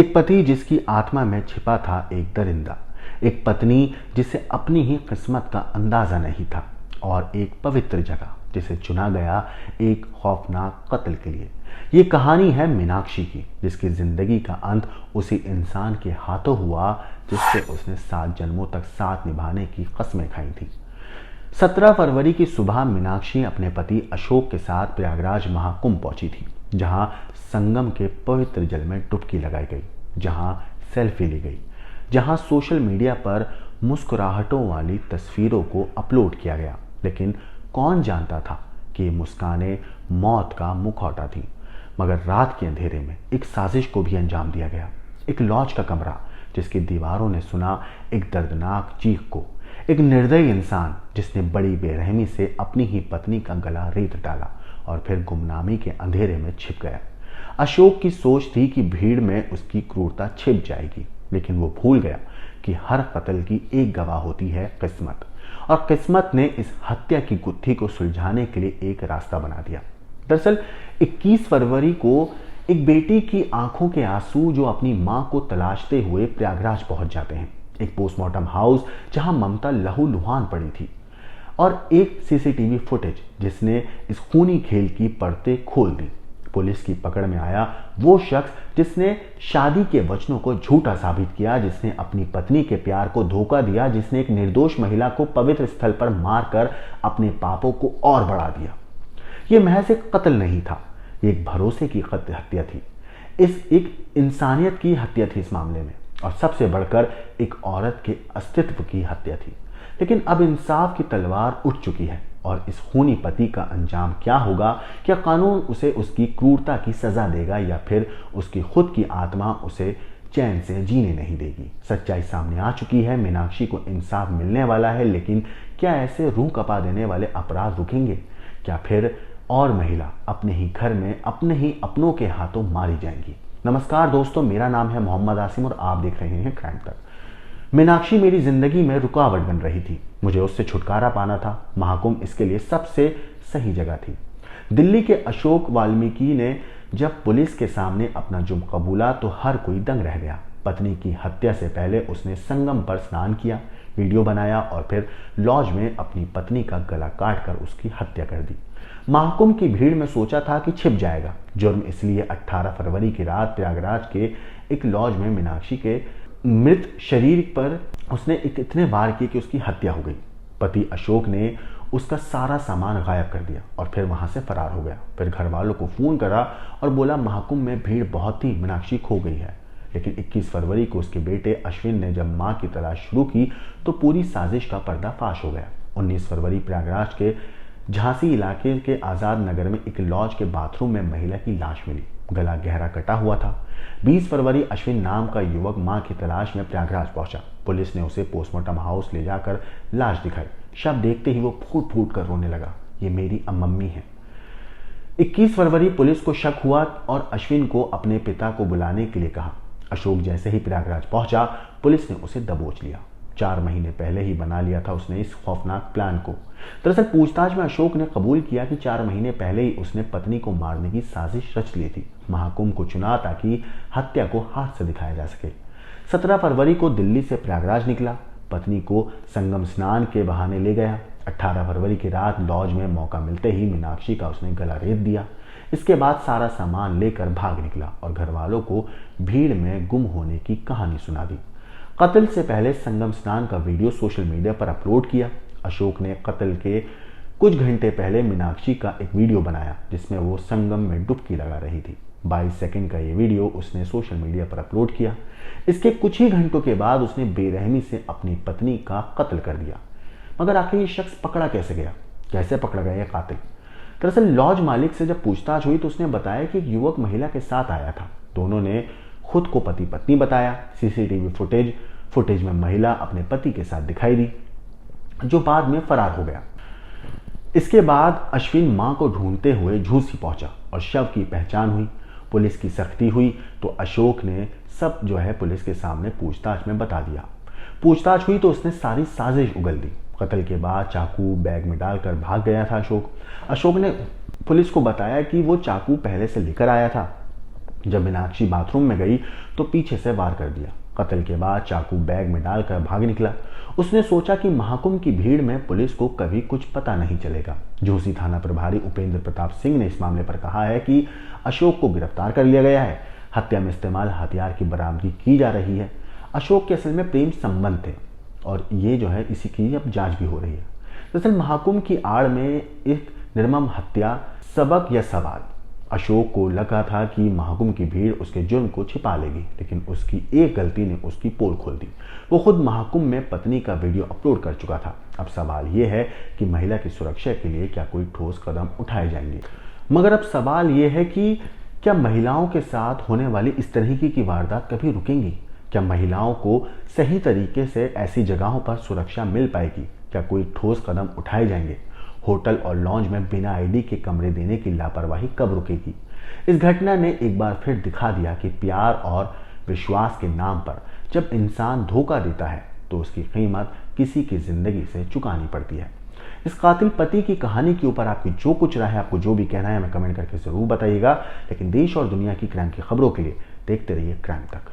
एक पति जिसकी आत्मा में छिपा था एक दरिंदा, एक पत्नी जिसे अपनी ही किस्मत का अंदाजा नहीं था, और एक पवित्र जगह जिसे चुना गया एक खौफनाक कत्ल के लिए। ये कहानी है मीनाक्षी की, जिसकी जिंदगी का अंत उसी इंसान के हाथों हुआ जिससे उसने 7 जन्मों तक साथ निभाने की कस्में खाई थी। 17 फरवरी की सुबह मीनाक्षी अपने पति अशोक के साथ प्रयागराज महाकुंभ पहुंची थी, जहां संगम के पवित्र जल में डुबकी लगाई गई, जहां सेल्फी ली गई, जहां सोशल मीडिया पर मुस्कुराहटों वाली तस्वीरों को अपलोड किया गया। लेकिन कौन जानता था कि ये मुस्कानें मौत का मुखौटा थी। मगर रात के अंधेरे में एक साजिश को भी अंजाम दिया गया। एक लॉज का कमरा जिसकी दीवारों ने सुना एक दर्दनाक चीख को, एक निर्दयी इंसान जिसने बड़ी बेरहमी से अपनी ही पत्नी का गला रेत डाला और फिर गुमनामी के अंधेरे में छिप गया। अशोक की सोच थी कि भीड़ में उसकी क्रूरता छिप जाएगी, लेकिन वो भूल गया कि हर कत्ल की एक गवाह होती है किस्मत, और किस्मत ने इस हत्या की गुत्थी को सुलझाने के लिए एक रास्ता बना दिया। दरअसल 21 फरवरी को एक बेटी की आंखों के आंसू जो अपनी मां को तलाशते हुए प्रयागराज पहुंच जाते हैं, एक पोस्टमार्टम हाउस जहां ममता लहूलुहान पड़ी थी, और एक सीसीटीवी फुटेज जिसने इस खूनी खेल की परतें खोल दी। पुलिस की पकड़ में आया वो शख्स जिसने शादी के वचनों को झूठा साबित किया, जिसने अपनी पत्नी के प्यार को धोखा दिया, जिसने एक निर्दोष महिला को पवित्र स्थल पर मारकर अपने पापों को और बढ़ा दिया। ये महज एक कत्ल नहीं था, ये एक भरोसे की हत्या थी। एक इंसानियत की हत्या थी इस मामले में, और सबसे बढ़कर एक औरत के अस्तित्व की हत्या थी। लेकिन अब इंसाफ की तलवार उठ चुकी है, और इस खूनी पति का अंजाम क्या होगा? क्या कानून उसे उसकी क्रूरता की सजा देगा, या फिर उसकी खुद की आत्मा उसे चैन से जीने नहीं देगी? सच्चाई सामने आ चुकी है, मीनाक्षी को इंसाफ मिलने वाला है, लेकिन क्या ऐसे रूह कपा देने वाले अपराध रुकेंगे? क्या फिर और महिला अपने ही घर में अपने ही अपनों के हाथों मारी जाएंगी? नमस्कार दोस्तों, मेरा नाम है मोहम्मद आसिम और आप देख रहे हैं क्राइम तक। मीनाक्षी मेरी जिंदगी में रुकावट बन रही थी, मुझे उससे छुटकारा पाना था। महाकुंभ इसके लिए सबसे सही जगह थी। दिल्ली के अशोक वाल्मीकि ने जब पुलिस के सामने अपना जुर्म कबूला तो हर कोई दंग रह गया। पत्नी की हत्या से पहले उसने संगम पर स्नान किया, वीडियो बनाया और फिर लॉज में अपनी पत्नी का गला काटकर उसकी हत्या कर दी। महाकुंभ की भीड़ में सोचा था कि छिप जाएगा जुर्म, इसलिए 18 फरवरी की रात प्रयागराज के एक लॉज में मीनाक्षी के मृत शरीर पर उसने इतने वार किए कि उसकी हत्या हो गई। पति अशोक ने उसका सारा सामान गायब कर दिया और फिर वहां से फरार हो गया। फिर घर वालों को फोन करा और बोला महाकुंभ में भीड़ बहुत थी, मीनाक्षी खो गई है। लेकिन 21 फरवरी को उसके बेटे अश्विन ने जब मां की तलाश शुरू की तो पूरी साजिश का पर्दाफाश हो गया। 19 फरवरी प्रयागराज के झांसी इलाके के आजाद नगर में एक लॉज के बाथरूम में महिला की लाश मिली, गला गहरा कटा हुआ था। 20 फरवरी अश्विन नाम का युवक मां की तलाश में प्रयागराज पहुंचा। पुलिस ने उसे पोस्टमार्टम हाउस ले जाकर लाश दिखाई। शव देखते ही वो फूट फूट कर रोने लगा, ये मेरी मम्मी है। 21 फरवरी पुलिस को शक हुआ और अश्विन को अपने पिता को बुलाने के लिए कहा। अशोक जैसे ही प्रयागराज पहुंचा, पुलिस ने उसे दबोच लिया। 4 महीने पहले ही बना लिया था उसने इस खौफनाक प्लान को। दरअसल पूछताछ में अशोक ने कबूल किया कि 4 महीने पहले ही उसने पत्नी को मारने की साजिश रच ली थी। महाकुंभ को चुना ताकि हत्या को हाथ से दिखाया जा सके। 17 फरवरी को दिल्ली से प्रयागराज निकला, पत्नी को संगम स्नान के बहाने ले गया। 18 फरवरी की रात लॉज में मौका मिलते ही मीनाक्षी का उसने गला रेत दिया। इसके बाद सारा सामान लेकर भाग निकला और घर वालों को भीड़ में गुम होने की कहानी सुना दी। कत्ल से पहले संगम स्नान का वीडियो सोशल मीडिया पर अपलोड किया। अशोक ने कत्ल के कुछ घंटे पहले मीनाक्षी का एक वीडियो बनाया जिसमें वो संगम में डुबकी लगा रही थी। 22 सेकंड का ये वीडियो उसने सोशल मीडिया पर अपलोड किया। इसके कुछ ही घंटों के बाद उसने बेरहमी से अपनी पत्नी का कत्ल कर दिया। मगर आखिर ये शख्स पकड़ा कैसे गया? कैसे पकड़ा गया ये कातिल? दरअसल लॉज मालिक से जब पूछताछ हुई तो उसने बताया कि एक युवक महिला के साथ आया था। दोनों ने खुद को पति पत्नी बताया। सीसीटीवी फुटेज में महिला अपने पति के साथ दिखाई दी, जो बाद में फरार हो गया। इसके बाद अश्विन मां को ढूंढते हुए झूसी पहुंचा और शव की पहचान हुई। पुलिस की सख्ती हुई तो अशोक ने सब पुलिस के सामने पूछताछ में बता दिया। पूछताछ हुई तो उसने सारी साजिश उगल दी। कत्ल के बाद चाकू बैग में डालकर भाग गया था अशोक ने पुलिस को बताया कि वो चाकू पहले से लेकर आया था जब मीनाक्षी बाथरूम में गई तो पीछे से वार कर दिया। कत्ल के बाद चाकू बैग में डालकर भाग निकला। उसने सोचा कि महाकुंभ की भीड़ में पुलिस को कभी कुछ पता नहीं चलेगा। झोसी थाना प्रभारी उपेंद्र प्रताप सिंह ने इस मामले पर कहा है कि अशोक को गिरफ्तार कर लिया गया है। हत्या में इस्तेमाल हथियार की बरामदगी की जा रही है। अशोक के असल में प्रेम संबंध थे और ये जो है इसी की अब जांच भी हो रही है। दरअसल महाकुंभ की आड़ में एक निर्मम हत्या, सबक या सवाल। अशोक को लगा था कि महाकुंभ की भीड़ उसके जुर्म को छिपा लेगी, लेकिन उसकी एक गलती ने उसकी पोल खोल दी। वो खुद महाकुंभ में पत्नी का वीडियो अपलोड कर चुका था। अब सवाल ये है कि महिला की सुरक्षा के लिए क्या कोई ठोस कदम उठाए जाएंगे। मगर अब सवाल ये है कि क्या महिलाओं के साथ होने वाली इस तरह की वारदात कभी रुकेंगी? क्या महिलाओं को सही तरीके से ऐसी जगहों पर सुरक्षा मिल पाएगी? क्या कोई ठोस कदम उठाए जाएंगे? होटल और लॉन्ज में बिना आईडी के कमरे देने की लापरवाही कब रुकेगी? इस घटना ने एक बार फिर दिखा दिया कि प्यार और विश्वास के नाम पर जब इंसान धोखा देता है तो उसकी कीमत किसी की जिंदगी से चुकानी पड़ती है। इस कातिल पति की कहानी के ऊपर आपकी जो कुछ राय है, आपको जो भी कहना है, हमें कमेंट करके जरूर बताइएगा। लेकिन देश और दुनिया की क्राइम की खबरों के लिए देखते रहिए क्राइम तक।